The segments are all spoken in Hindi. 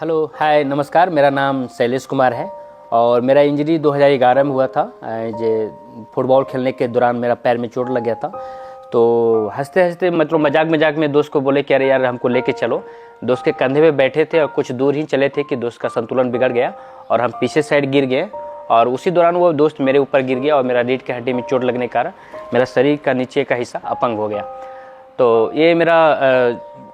हेलो हाय नमस्कार। मेरा नाम शैलेश कुमार है और मेरा इंजरी 2011 में हुआ था। जो फुटबॉल खेलने के दौरान मेरा पैर में चोट लग गया था। तो हंसते हंसते मतलब मजाक मजाक में दोस्त को बोले कि अरे यार हमको लेके चलो। दोस्त के कंधे पे बैठे थे और कुछ दूर ही चले थे कि दोस्त का संतुलन बिगड़ गया और हम पीछे साइड गिर गए और उसी दौरान वो दोस्त मेरे ऊपर गिर गया और मेरा रीढ़ की हड्डी में चोट लगने के कारण मेरा शरीर का नीचे का हिस्सा अपंग हो गया। तो ये मेरा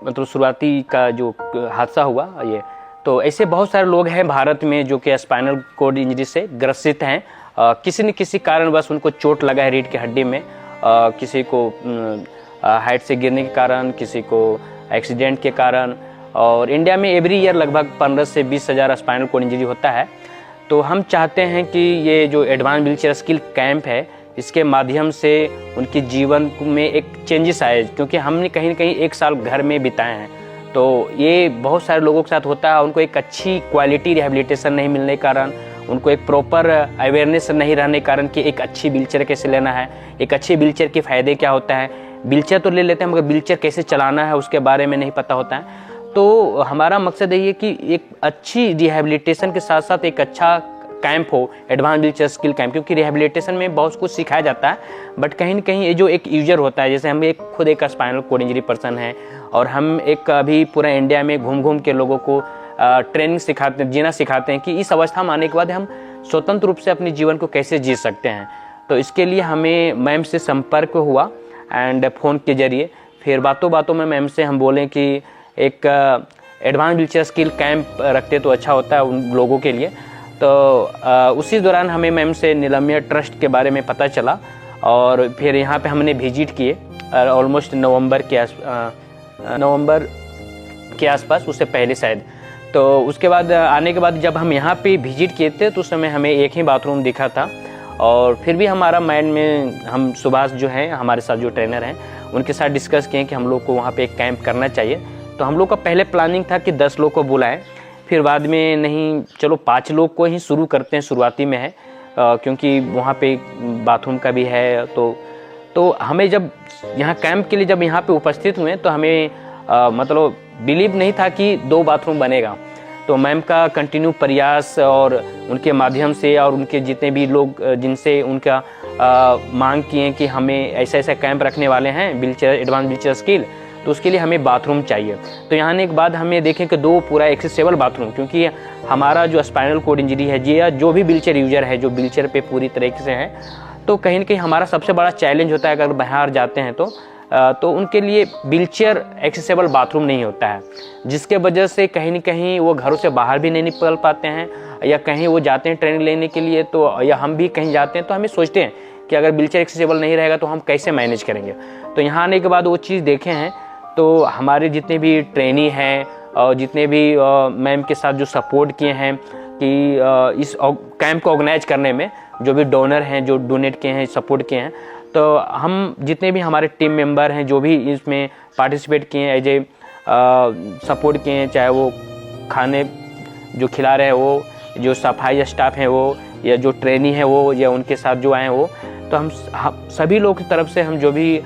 मतलब शुरुआती का जो हादसा हुआ ये। तो ऐसे बहुत सारे लोग हैं भारत में जो कि स्पाइनल कॉर्ड इंजरी से ग्रसित हैं। किसी न किसी कारणवश उनको चोट लगा है रीढ़ की हड्डी में। किसी को हाइट से गिरने के कारण, किसी को एक्सीडेंट के कारण। और इंडिया में एवरी ईयर लगभग 15 से 20 हज़ार स्पाइनल कॉर्ड इंजरी होता है। तो हम चाहते हैं कि ये जो एडवांस व्हीलचेयर स्किल कैंप है इसके माध्यम से उनके जीवन में एक चेंजेस आए, क्योंकि हमने कहीं न कहीं 1 साल घर में बिताए हैं। तो ये बहुत सारे लोगों के साथ होता है। उनको एक अच्छी क्वालिटी रिहेबिलिटेशन नहीं मिलने के कारण, उनको एक प्रॉपर अवेयरनेस नहीं रहने के कारण कि एक अच्छी व्हीलचेयर कैसे लेना है, एक अच्छी व्हीलचेयर के फ़ायदे क्या होता है। व्हीलचेयर तो ले लेते हैं मगर व्हीलचेयर कैसे चलाना है उसके बारे में नहीं पता होता है। तो हमारा मकसद ये है कि एक अच्छी रिहेबिलिटेशन के साथ साथ एक अच्छा कैंप हो, एडवांस व्हीलचेयर स्किल कैंप। क्योंकि रिहेबिलिटेशन में बहुत कुछ सिखाया जाता है बट कहीं न कहीं ये जो एक यूजर होता है, जैसे हम खुद एक स्पाइनल कॉर्ड इंजरी पर्सन है और हम एक अभी पूरा इंडिया में घूम घूम के लोगों को ट्रेनिंग सिखाते हैं, जीना सिखाते हैं कि इस अवस्था में आने के बाद हम स्वतंत्र रूप से अपने जीवन को कैसे जी सकते हैं। तो इसके लिए हमें मैम से संपर्क हुआ एंड फ़ोन के जरिए। फिर बातों बातों में मैम से हम बोलें कि एक एडवांस व्हीलचेयर स्किल कैंप रखते तो अच्छा होता है उन लोगों के लिए। तो उसी दौरान हमें मैम से नीलम्य ट्रस्ट के बारे में पता चला और फिर यहाँ पे हमने विजिट किए ऑलमोस्ट नवंबर के आसपास, उससे पहले शायद। तो उसके बाद आने के बाद जब हम यहाँ पे विजिट किए थे तो उस समय हमें एक ही बाथरूम दिखा था और फिर भी हमारा माइंड में हम सुभाष जो हैं हमारे साथ जो ट्रेनर हैं उनके साथ डिस्कस किए कि हम लोग को वहाँ पे एक कैंप करना चाहिए। तो हम लोग का पहले प्लानिंग था कि 10 लोग को बुलाएं, फिर बाद में नहीं चलो 5 लोग को ही शुरू करते हैं, शुरुआती में है क्योंकि वहाँ पे बाथरूम का भी है। तो हमें जब यहाँ कैंप के लिए जब यहाँ पे उपस्थित हुए तो हमें मतलब बिलीव नहीं था कि 2 बाथरूम बनेगा। तो मैम का कंटिन्यू प्रयास और उनके माध्यम से और उनके जितने भी लोग जिनसे उनका मांग किए कि हमें ऐसा कैंप रखने वाले हैं व्हीलचेयर एडवांस व्हीलचेयर स्किल, तो उसके लिए हमें बाथरूम चाहिए। तो यहाँ आने के बाद हमें देखें कि 2 पूरा एक्सेसिबल बाथरूम, क्योंकि हमारा जो स्पाइनल कॉर्ड इंजरी है या जो भी व्हीलचेयर यूजर है जो व्हीलचेयर पे पूरी तरीके से है, तो कहीं न कहीं हमारा सबसे बड़ा चैलेंज होता है अगर बाहर जाते हैं तो उनके लिए व्हीलचेयर एक्सेसिबल बाथरूम नहीं होता है, जिसके वजह से कहीं न कहीं वो घरों से बाहर भी नहीं निकल पाते हैं या कहीं वो जाते हैं ट्रेनिंग लेने के लिए तो या हम भी कहीं जाते हैं तो हमें सोचते हैं कि अगर व्हीलचेयर एक्सेसिबल नहीं रहेगा तो हम कैसे मैनेज करेंगे। तो यहाँ आने के बाद वो चीज़ देखे हैं। तो हमारे जितने भी ट्रेनी हैं और जितने भी मैम के साथ जो सपोर्ट किए हैं कि इस कैंप को ऑर्गेनाइज करने में जो भी डोनर हैं जो डोनेट किए हैं, सपोर्ट किए हैं, तो हम जितने भी हमारे टीम मेंबर हैं जो भी इसमें पार्टिसिपेट किए हैं एज ए सपोर्ट किए हैं, चाहे वो खाने जो खिला रहे हैं वो, जो सफाई स्टाफ हैं वो, या जो ट्रेनी है वो, या उनके साथ जो आए हैं वो, तो हम सभी लोगों की तरफ से हम जो भी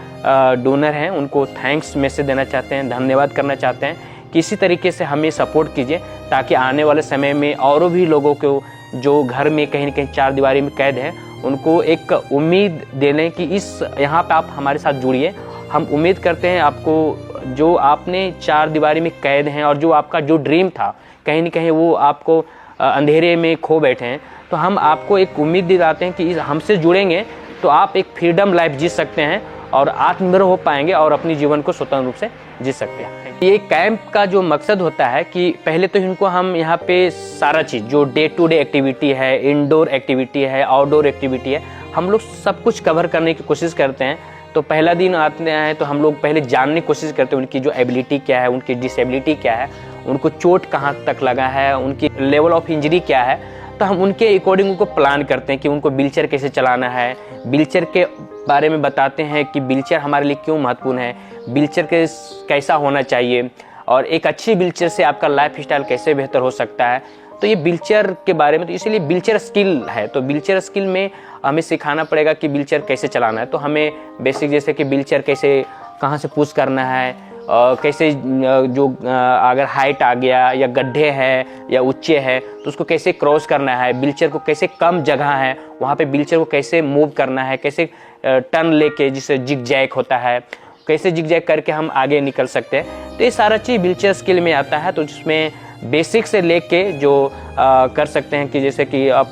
डोनर हैं उनको थैंक्स मैसेज देना चाहते हैं, धन्यवाद करना चाहते हैं कि इसी तरीके से हमें सपोर्ट कीजिए ताकि आने वाले समय में और भी लोगों को जो घर में कहीं न कहीं 4 दीवारी में कैद हैं उनको एक उम्मीद देने कि इस यहाँ पे आप हमारे साथ जुड़िए। हम उम्मीद करते हैं आपको जो आपने 4 दीवारी में कैद हैं और जो आपका जो ड्रीम था कहीं न कहीं वो आपको अंधेरे में खो बैठे हैं, तो हम आपको एक उम्मीद दिलाते हैं कि हमसे जुड़ेंगे तो आप एक फ्रीडम लाइफ जी सकते हैं और आत्मनिर्भर हो पाएंगे और अपने जीवन को स्वतंत्र रूप से जी सकते हैं। ये कैंप का जो मकसद होता है कि पहले तो इनको हम यहाँ पे सारा चीज़ जो डे टू डे एक्टिविटी है, इंडोर एक्टिविटी है, आउटडोर एक्टिविटी है, हम लोग सब कुछ कवर करने की कोशिश करते हैं। तो पहला दिन आते हैं तो हम लोग पहले जानने की कोशिश करते हैं उनकी जो एबिलिटी क्या है, उनकी डिसेबिलिटी क्या है, उनको चोट कहाँ तक लगा है, उनकी लेवल ऑफ इंजरी क्या है। तो हम उनके अकॉर्डिंग उनको प्लान करते हैं कि उनको व्हीलचेयर कैसे चलाना है, व्हीलचेयर के बारे में बताते हैं कि व्हीलचेयर हमारे लिए क्यों महत्वपूर्ण है, व्हीलचेयर के कैसा होना चाहिए और एक अच्छी व्हीलचेयर से आपका लाइफ स्टाइल कैसे बेहतर हो सकता है। तो ये व्हीलचेयर के बारे में, तो इसीलिए व्हीलचेयर स्किल है। तो व्हीलचेयर स्किल में हमें सिखाना पड़ेगा कि व्हीलचेयर कैसे चलाना है। तो हमें बेसिक जैसे कि व्हीलचेयर कैसे कहाँ से पुश करना है, कैसे जो अगर हाइट आ गया या गड्ढे है या ऊंचे है तो उसको कैसे क्रॉस करना है, व्हीलचेयर को कैसे कम जगह है वहाँ पे व्हीलचेयर को कैसे मूव करना है, कैसे टर्न लेके जिससे जिग जैक होता है, कैसे जिग जैक करके हम आगे निकल सकते हैं। तो ये सारा चीज़ व्हीलचेयर स्किल में आता है। तो जिसमें बेसिक से लेके जो कर सकते हैं कि जैसे कि आप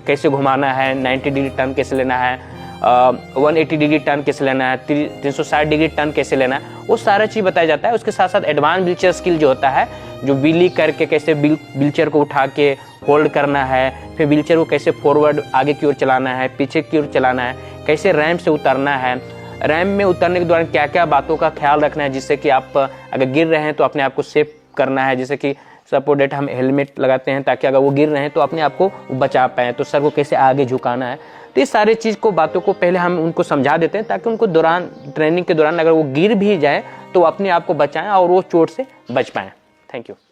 कैसे घुमाना है, 90 डिग्री टर्न कैसे लेना है, 180 डिग्री टर्न कैसे लेना है, 360 डिग्री टर्न कैसे लेना है, वो सारा चीज़ बताया जाता है। उसके साथ साथ एडवांस व्हीलचेयर स्किल जो होता है, जो व्हीली करके कैसे व्हीलचेयर को उठा के होल्ड करना है, फिर व्हीलचेयर को कैसे फॉरवर्ड आगे की ओर चलाना है, पीछे की ओर चलाना है, कैसे रैंप से उतरना है, रैंप में उतरने के दौरान क्या क्या बातों का ख्याल रखना है जिससे कि आप अगर गिर रहे हैं तो अपने आप को सेफ करना है। जैसे कि सपोज डेट हम हेलमेट लगाते हैं ताकि अगर वो गिर रहे हैं तो अपने आप को बचा पाएँ, तो सर को कैसे आगे झुकाना है। तो ये सारे चीज़ को बातों को पहले हम उनको समझा देते हैं ताकि उनको ट्रेनिंग के दौरान अगर वो गिर भी जाए तो अपने आप को बचाएं और वो चोट से बच पाएँ। Thank you.